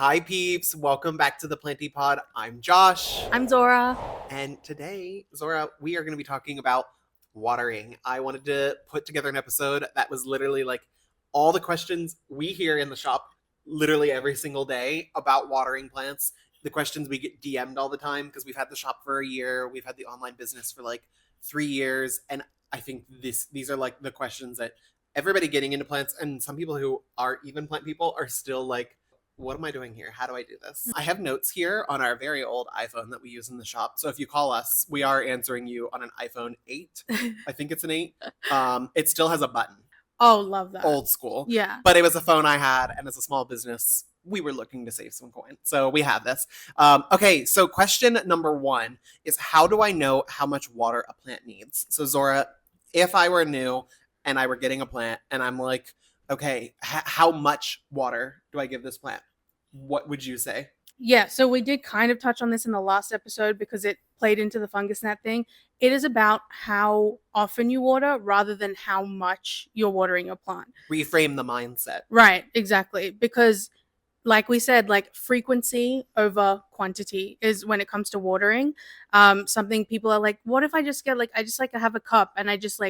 Hi, Peeps. Welcome back to the Planti Pod. I'm Josh. I'm Zohra. And today, Zohra, we are going to be talking about watering. I wanted to put together an episode that was literally like all the questions we hear in the shop literally every single day about watering plants. The questions we get DM'd all the time because we've had the shop for a year. We've had the online business for like 3 years. And I think these are like the questions that everybody getting into plants and some people who are even plant people are still like, what am I doing here? How do I do this? I have notes here on our very old iPhone that we use in the shop. So if you call us, we are answering you on an iPhone 8. I think it's an 8. It still has a button. Oh, love that. Old school. Yeah. But it was a phone I had, and as a small business, we were looking to save some coin. So we have this. Okay, so question number 1 is, how do I know how much water a plant needs? So Zohra, if I were new and I were getting a plant and I'm like, okay, how much water do I give this plant? What would you say? Yeah, so we did kind of touch on this in the last episode because it played into the fungus gnat thing. It is about how often you water rather than how much you're watering your plant. Reframe the mindset. Right, exactly. Because like we said, like frequency over quantity is when it comes to watering. Something people are like, what if I just get I have a cup and I just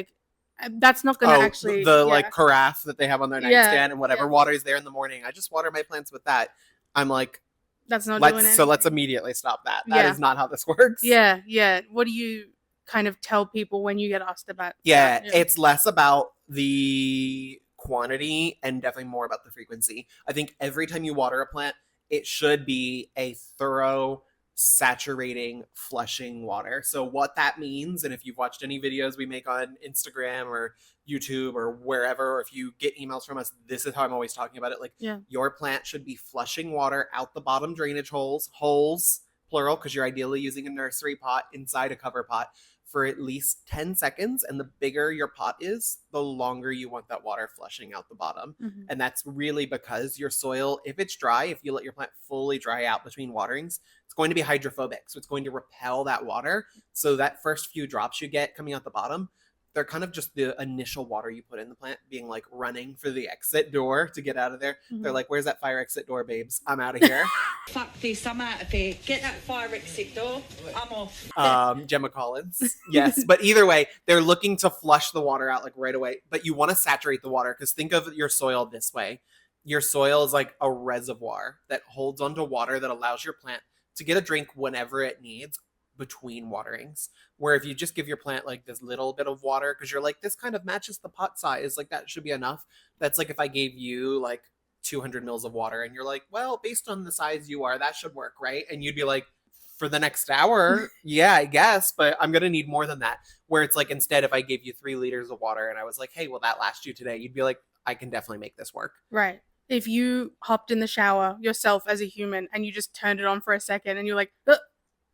that's not going to actually... like carafe that they have on their nightstand and whatever water is there in the morning. I just water my plants with that. I'm like, that's not doing anything. So let's immediately stop that. That is not how this works. Yeah. What do you kind of tell people when you get asked about that? It's less about the quantity and definitely more about the frequency. I think every time you water a plant, it should be a thorough saturating, flushing water. So what that means, and if you've watched any videos we make on Instagram or YouTube or wherever, or if you get emails from us, this is how I'm always talking about it. Your plant should be flushing water out the bottom drainage holes, plural, because you're ideally using a nursery pot inside a cover pot, for at least 10 seconds. And the bigger your pot is, the longer you want that water flushing out the bottom. Mm-hmm. And that's really because your soil, if it's dry, if you let your plant fully dry out between waterings, it's going to be hydrophobic. So it's going to repel that water. So that first few drops you get coming out the bottom, they're kind of just the initial water you put in the plant being like running for the exit door to get out of there. Mm-hmm. They're like, where's that fire exit door, babes? I'm out of here. Fuck this, I'm out of here. Get that fire exit door. I'm off. Gemma Collins. Yes. But either way, they're looking to flush the water out like right away. But you want to saturate the water because think of your soil this way. Your soil is like a reservoir that holds onto water that allows your plant to get a drink whenever it needs between waterings. Where if you just give your plant like this little bit of water because you're like, this kind of matches the pot size, like that should be enough. That's like if I gave you like 200 mils of water and you're like, well, based on the size you are, that should work, right? And you'd be like, for the next hour, yeah, I guess, but I'm gonna need more than that. Where it's like, instead, if I gave you 3 liters of water and I was like, hey, will that last you today? You'd be like, I can definitely make this work. Right. If you hopped in the shower yourself as a human and you just turned it on for a second and you're like,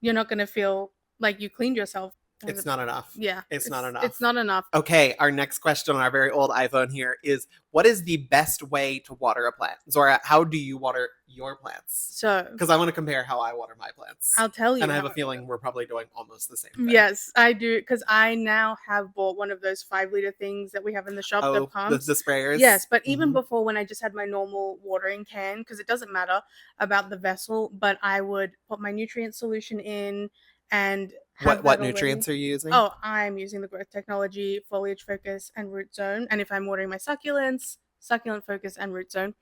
you're not gonna feel like you cleaned yourself. It's not enough. Yeah. It's not enough. It's not enough. Okay, our next question on our very old iPhone here is, what is the best way to water a plant? Zohra, how do you water your plants? So, because I want to compare how I water my plants. I'll tell you. And I have a feeling we're probably doing almost the same thing. Yes, I do, because I now have bought one of those 5-liter things that we have in the shop. Oh, the sprayers? Yes, but even before, when I just had my normal watering can, because it doesn't matter about the vessel, but I would put my nutrient solution in and... What nutrients are you using? Oh, I'm using the growth technology, foliage focus, and root zone. And if I'm watering my succulents, succulent focus and root zone.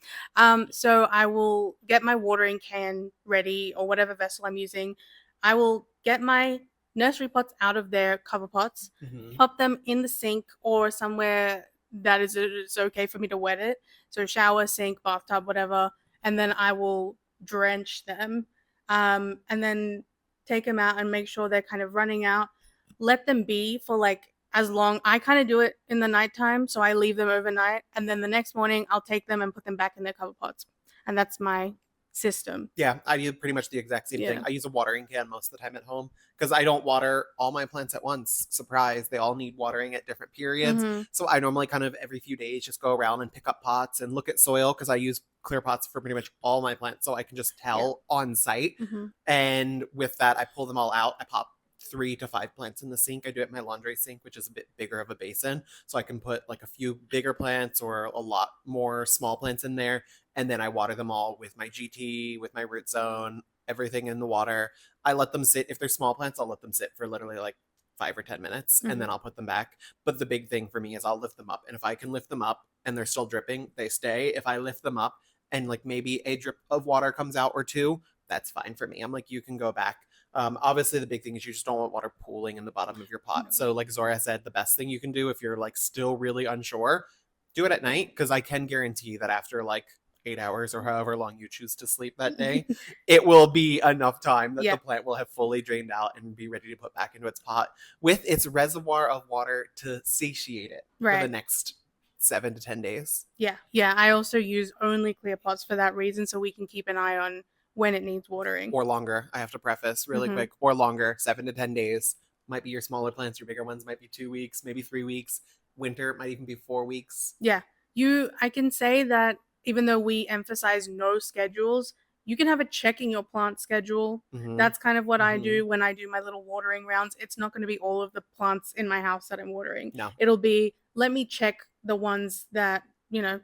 So I will get my watering can ready, or whatever vessel I'm using. I will get my nursery pots out of their cover pots, pop them in the sink or somewhere that is okay for me to wet it. So shower, sink, bathtub, whatever. And then I will drench them. And then take them out and make sure they're kind of running out. Let them be for like as long. I kind of do it in the nighttime, so I leave them overnight, and then the next morning I'll take them and put them back in their cover pots, and that's my system. Yeah, I do pretty much the exact same thing. I use a watering can most of the time at home because I don't water all my plants at once. Surprise, they all need watering at different periods. So I normally kind of every few days just go around and pick up pots and look at soil, because I use clear pots for pretty much all my plants, so I can just tell on site. And with that, I pull them all out. I pop 3 to 5 plants in the sink. I do it in my laundry sink, which is a bit bigger of a basin. So I can put like a few bigger plants or a lot more small plants in there. And then I water them all with my GT, with my root zone, everything in the water. I let them sit. If they're small plants, I'll let them sit for literally like 5 or 10 minutes and then I'll put them back. But the big thing for me is I'll lift them up. And if I can lift them up and they're still dripping, they stay. If I lift them up and like maybe a drip of water comes out or two, that's fine for me. I'm like, you can go back. Obviously, the big thing is you just don't want water pooling in the bottom of your pot. No. So like Zohra said, the best thing you can do if you're like still really unsure, do it at night, because I can guarantee that after like 8 hours or however long you choose to sleep that day, it will be enough time that Yeah. the plant will have fully drained out and be ready to put back into its pot with its reservoir of water to satiate it for the Right. next 7 to 10 days. Yeah. I also use only clear pots for that reason, so we can keep an eye on when it needs watering. Or longer. I have to preface really quick. Or longer, 7 to 10 days. Might be your smaller plants. Your bigger ones might be 2 weeks, maybe 3 weeks. Winter might even be 4 weeks. Yeah. I can say that even though we emphasize no schedules, you can have a check in your plant schedule. Mhm. That's kind of what I do when I do my little watering rounds. It's not going to be all of the plants in my house that I'm watering. No. It'll be, let me check the ones that,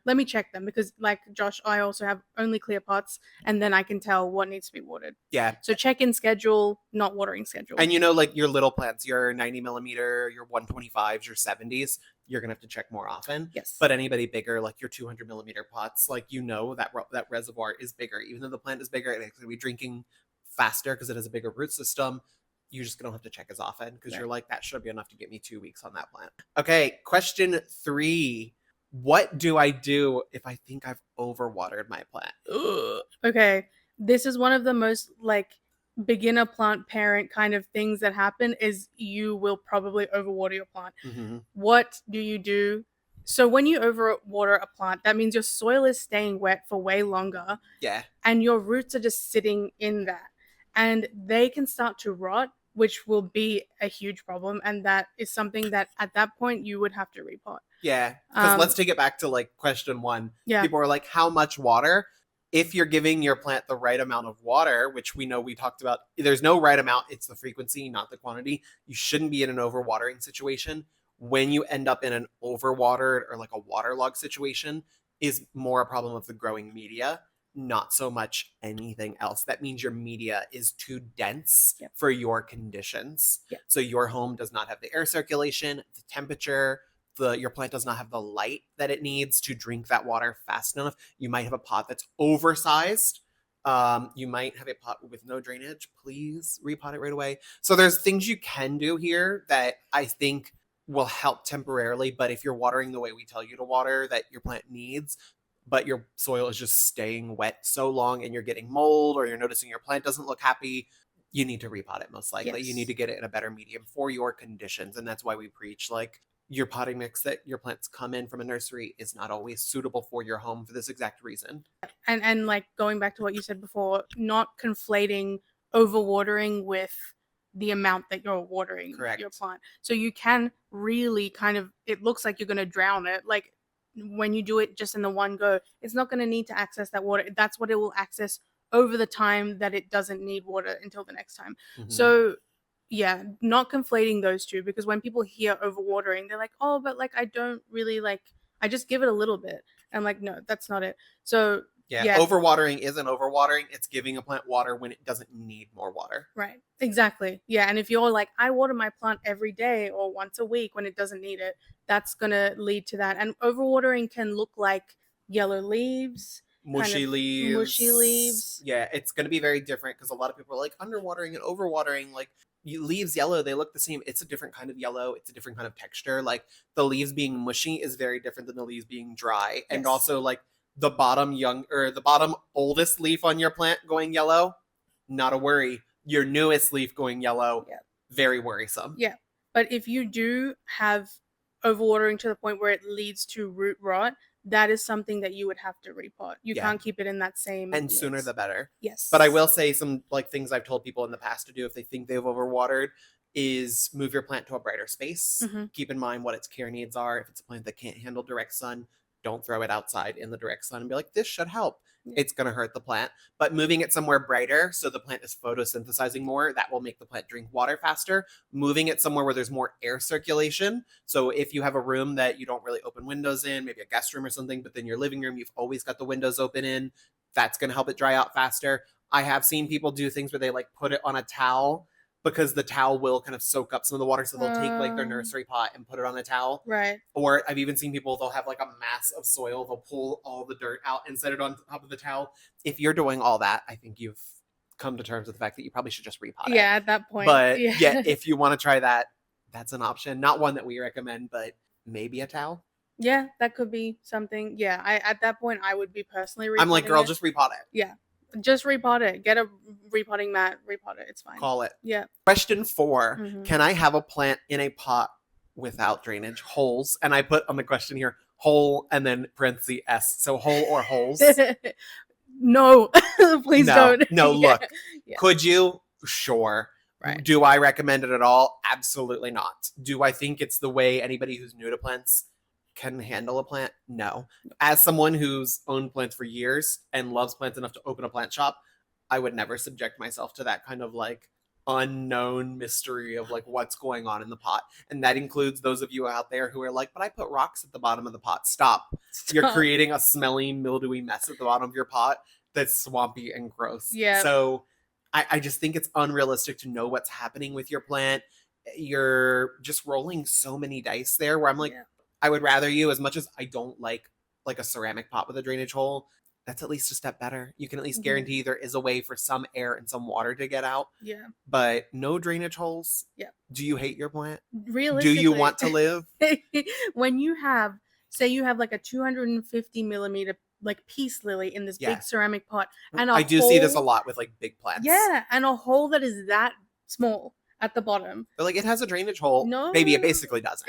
let me check them, because like Josh, I also have only clear pots, and then I can tell what needs to be watered. Yeah. So check-in schedule, not watering schedule. And like your little plants, your 90 millimeter, your 125s, your 70s, you're going to have to check more often. Yes. But anybody bigger, like your 200 millimeter pots, like that reservoir is bigger. Even though the plant is bigger, it's going to be drinking faster because it has a bigger root system. You're just going to have to check as often because you're like, that should be enough to get me 2 weeks on that plant. Okay, question 3. What do I do if I think I've overwatered my plant? Ugh. Okay, this is one of the most like beginner plant parent kind of things that happen, is you will probably overwater your plant. What do you do? So when you overwater a plant, that means your soil is staying wet for way longer. Yeah. And your roots are just sitting in that. And they can start to rot, which will be a huge problem. And that is something that at that point you would have to repot. Yeah. Because let's take it back to like question 1. Yeah. People are like, how much water? If you're giving your plant the right amount of water, which we know we talked about, there's no right amount. It's the frequency, not the quantity. You shouldn't be in an overwatering situation. When you end up in an overwatered or like a waterlogged situation is more a problem of the growing media, not so much anything else. That means your media is too dense for your conditions. Yep. So your home does not have the air circulation, the temperature, your plant does not have the light that it needs to drink that water fast enough. You might have a pot that's oversized. You might have a pot with no drainage. Please repot it right away. So there's things you can do here that I think will help temporarily. But if you're watering the way we tell you to water that your plant needs, but your soil is just staying wet so long and you're getting mold or you're noticing your plant doesn't look happy, you need to repot it most likely. Yes. You need to get it in a better medium for your conditions. And that's why we preach like your potting mix that your plants come in from a nursery is not always suitable for your home for this exact reason. And like going back to what you said before, not conflating overwatering with the amount that you're watering your plant. So you can really kind of, it looks like you're going to drown it. Like when you do it just in the one go, it's not going to need to access that water. That's what it will access over the time that it doesn't need water until the next time. So yeah, not conflating those two, because when people hear overwatering, they're like, oh, but like I don't really like, I just give it a little bit. I'm like, no, that's not it. So yeah, overwatering isn't overwatering. It's giving a plant water when it doesn't need more water. Right. Exactly. Yeah. And if you're like, I water my plant every day or once a week when it doesn't need it, that's going to lead to that. And overwatering can look like yellow leaves. Mushy leaves. Yeah, it's going to be very different because a lot of people are like underwatering and overwatering. Like leaves yellow, they look the same. It's a different kind of yellow. It's a different kind of texture. Like the leaves being mushy is very different than the leaves being dry. And also like the bottom oldest leaf on your plant going yellow, not a worry. Your newest leaf going yellow, very worrisome. Yeah. But if you do have overwatering to the point where it leads to root rot, that is something that you would have to repot. You can't keep it in that same and mix. Sooner the better. Yes. But I will say some like things I've told people in the past to do if they think they've overwatered is move your plant to a brighter space. Keep in mind what its care needs are. If it's a plant that can't handle direct sun, don't throw it outside in the direct sun and be like, this should help. it's going to hurt the plant. But moving it somewhere brighter so the plant is photosynthesizing more, that will make the plant drink water faster. Moving it somewhere where there's more air circulation. So if you have a room that you don't really open windows in, maybe a guest room or something, but then your living room, you've always got the windows open in, that's going to help it dry out faster. I have seen people do things where they like put it on a towel because the towel will kind of soak up some of the water. So they'll take like their nursery pot and put it on a towel. Right. Or I've even seen people, they'll have like a mass of soil. They'll pull all the dirt out and set it on top of the towel. If you're doing all that, I think you've come to terms with the fact that you probably should just repot it. Yeah, at that point. But yeah, if you want to try that, that's an option. Not one that we recommend, but maybe a towel. Yeah, that could be something. Yeah, at that point, I would be personally repotting I'm like, girl, it. just repot it. Yeah. Just repot it. Get a repotting mat, repot it. It's fine. Call it. Yeah. Question 4. Mhm. Can I have a plant in a pot without drainage holes? And I put on the question here, hole and then parenthesis S. So hole or holes? No, please don't. No, look. Yeah. Could you? Sure. Right. Do I recommend it at all? Absolutely not. Do I think it's the way anybody who's new to plants can handle a plant? No. As someone who's owned plants for years and loves plants enough to open a plant shop, I would never subject myself to that kind of like unknown mystery of like what's going on in the pot. And that includes those of you out there who are like, but I put rocks at the bottom of the pot. Stop. You're creating a smelly, mildewy mess at the bottom of your pot that's swampy and gross. Yeah. So I just think it's unrealistic to know what's happening with your plant. You're just rolling so many dice there where I'm like, I would rather you, as much as I don't like a ceramic pot with a drainage hole, that's at least a step better. You can at least guarantee there is a way for some air and some water to get out. Yeah. But no drainage holes. Yeah. Do you hate your plant? Realistically. Do you want to live? When you have, say you have like a 250 millimeter like peace lily in this big ceramic pot. And I do see this a lot with like big plants. Yeah. And a hole that is that small at the bottom. But like it has a drainage hole. No. Maybe it basically doesn't.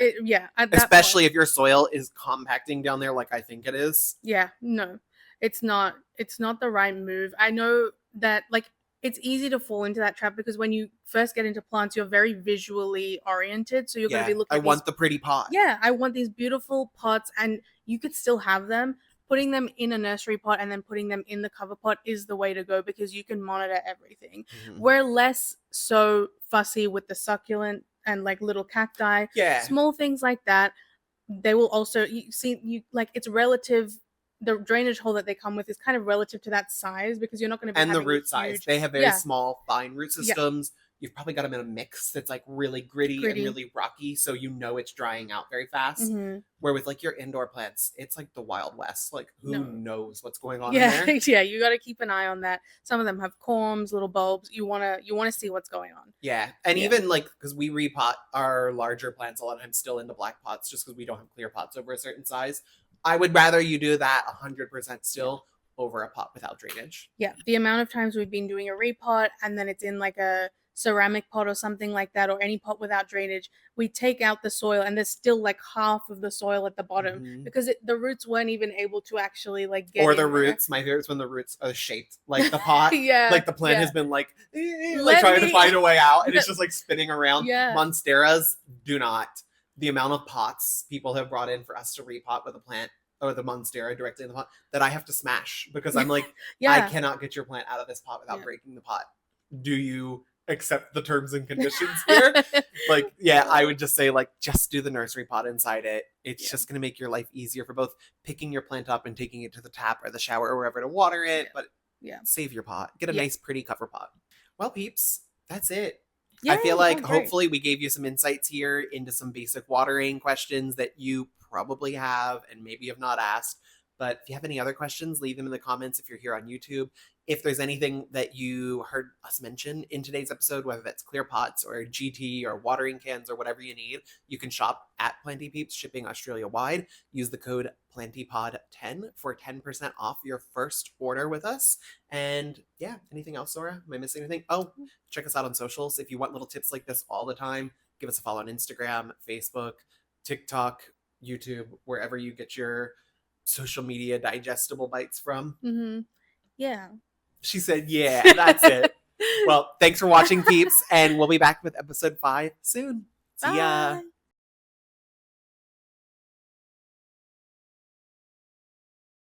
Especially if your soil is compacting down there like I think it is. Yeah. No. It's not the right move. I know that like it's easy to fall into that trap because when you first get into plants, you're very visually oriented. So you're going to be looking I want the pretty pot. Yeah, I want these beautiful pots, and you could still have them. Putting them in a nursery pot and then putting them in the cover pot is the way to go because you can monitor everything. Mm-hmm. We're less so fussy with the succulent and like little cacti. Yeah. Small things like that. They will also, it's relative. The drainage hole that they come with is kind of relative to that size because you're not going to be and the root size. They have very small, fine root systems. Yeah. You've probably got them in a mix that's like really gritty and really rocky, so you know it's drying out very fast. Mm-hmm. Where with like your indoor plants, it's like the Wild West. Like who knows what's going on in there? Yeah, you got to keep an eye on that. Some of them have corms, little bulbs. You wanna see what's going on. Yeah, and even like because we repot our larger plants a lot of times still into black pots just because we don't have clear pots over a certain size. I would rather you do that 100% still over a pot without drainage. Yeah, the amount of times we've been doing a repot and then it's in like a ceramic pot or something like that, or any pot without drainage, we take out the soil and there's still like half of the soil at the bottom because the roots weren't even able to actually like get or the roots. My favorite is when the roots are shaped like the pot. Like the plant has been like trying to find a way out and it's just like spinning around. Monsteras do not. The amount of pots people have brought in for us to repot with a plant or the monstera directly in the pot that I have to smash because I'm like, I cannot get your plant out of this pot without breaking the pot. Do you accept the terms and conditions here? I would just say like, just do the nursery pot inside it. It's just going to make your life easier for both picking your plant up and taking it to the tap or the shower or wherever to water it. But save your pot. Get a nice, pretty cover pot. Well, peeps, that's it. I feel like hopefully we gave you some insights here into some basic watering questions that you probably have and maybe have not asked. But if you have any other questions, leave them in the comments if you're here on YouTube. If there's anything that you heard us mention in today's episode, whether that's clear pots or GT or watering cans or whatever you need, you can shop at Planti Peeps, shipping Australia-wide. Use the code PlantiPod10 for 10% off your first order with us. And anything else, Zohra? Am I missing anything? Oh, check us out on socials. If you want little tips like this all the time, give us a follow on Instagram, Facebook, TikTok, YouTube, wherever you get your social media digestible bites from. Mm-hmm. Yeah. She said, yeah, that's it. Well, thanks for watching, peeps, and we'll be back with episode 5 soon. See ya. Bye.